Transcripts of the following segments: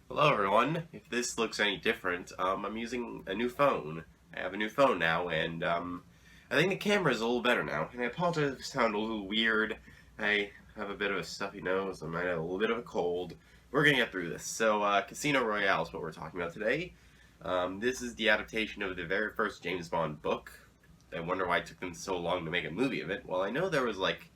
Hello everyone. If this looks any different, I'm using a new phone. I have a new phone now, and I think the camera is a little better now. And I apologize if I sound a little weird. I have a bit of a stuffy nose. I might have a little bit of a cold. We're gonna get through this. So, Casino Royale is what we're talking about today. This is the adaptation of the very first James Bond book. I wonder why it took them so long to make a movie of it. Well, I know there was like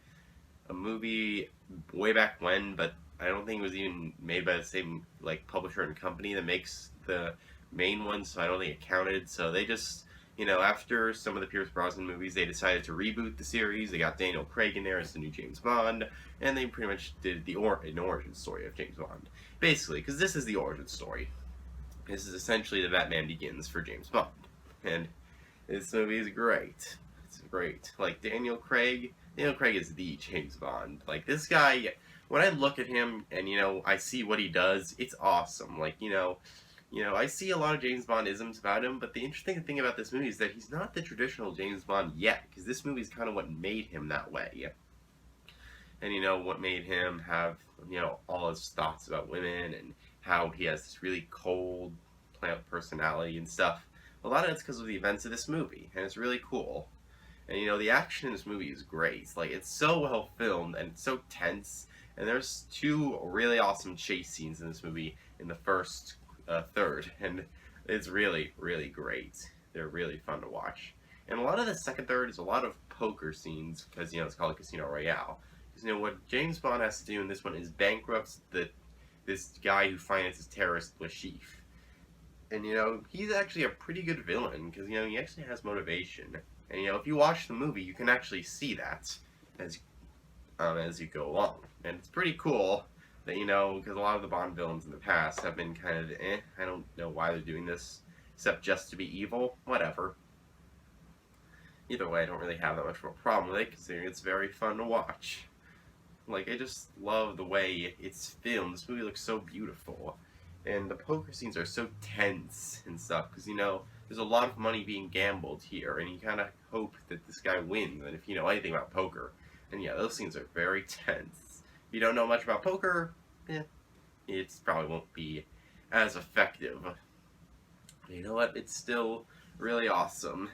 a movie way back when, but I don't think it was even made by the same like publisher and company that makes the main one, so I don't think it counted. So they just, after some of the Pierce Brosnan movies, they decided to reboot the series. They got Daniel Craig in there as the new James Bond, and they pretty much did an origin story of James Bond, basically, because this is the origin story. This is essentially the Batman Begins for James Bond, and this movie is great. It's great. Like Daniel Craig is the James Bond. Like this guy, when I look at him and I see what he does, it's awesome. Like I see a lot of James Bond isms about him, but the interesting thing about this movie is that he's not the traditional James Bond yet, because this movie is kind of what made him that way. And what made him have all his thoughts about women and how he has this really cold personality and stuff. A lot of it's because of the events of this movie, and it's really cool. And the action in this movie is great. Like, it's so well filmed and it's so tense. And there's two really awesome chase scenes in this movie in the first third, and it's really, really great. They're really fun to watch. And a lot of the second third is a lot of poker scenes because it's called Casino Royale. Because what James Bond has to do in this one is bankrupt this guy who finances terrorist Lashif. And he's actually a pretty good villain because he actually has motivation. And if you watch the movie, you can actually see that as you go along, and it's pretty cool that because a lot of the Bond villains in the past have been kind of I don't know why they're doing this except just to be evil. Whatever. Either way, I don't really have that much of a problem with it, considering it's very fun to watch. Like, I just love the way it's filmed. This movie looks so beautiful. And the poker scenes are so tense and stuff, because, there's a lot of money being gambled here, and you kind of hope that this guy wins, and if you know anything about poker. And yeah, those scenes are very tense. If you don't know much about poker, it probably won't be as effective. But you know what? It's still really awesome.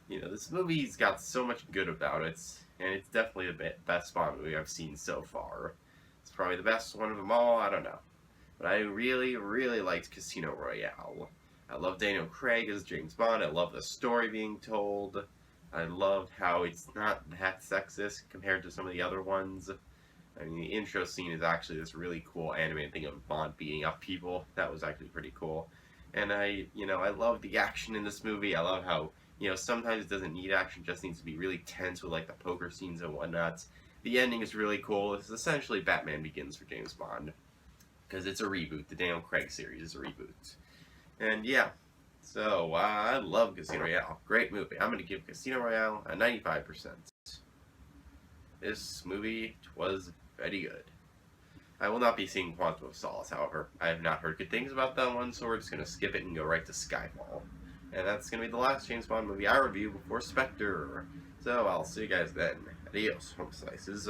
This movie's got so much good about it, and it's definitely the best Bond movie I've seen so far. It's probably the best one of them all, I don't know. But I really, really liked Casino Royale. I love Daniel Craig as James Bond. I love the story being told. I loved how it's not that sexist compared to some of the other ones. I mean, the intro scene is actually this really cool animated thing of Bond beating up people. That was actually pretty cool. And I love the action in this movie. I love how, sometimes it doesn't need action, it just needs to be really tense with, like, the poker scenes and whatnot. The ending is really cool. It's essentially Batman Begins for James Bond. Because it's a reboot. The Daniel Craig series is a reboot. And yeah, so I love Casino Royale. Great movie. I'm going to give Casino Royale a 95%. This movie was very good. I will not be seeing Quantum of Solace, however. I have not heard good things about that one, so we're just going to skip it and go right to Skyfall. And that's going to be the last James Bond movie I review before Spectre. So I'll see you guys then. Adios, home slices.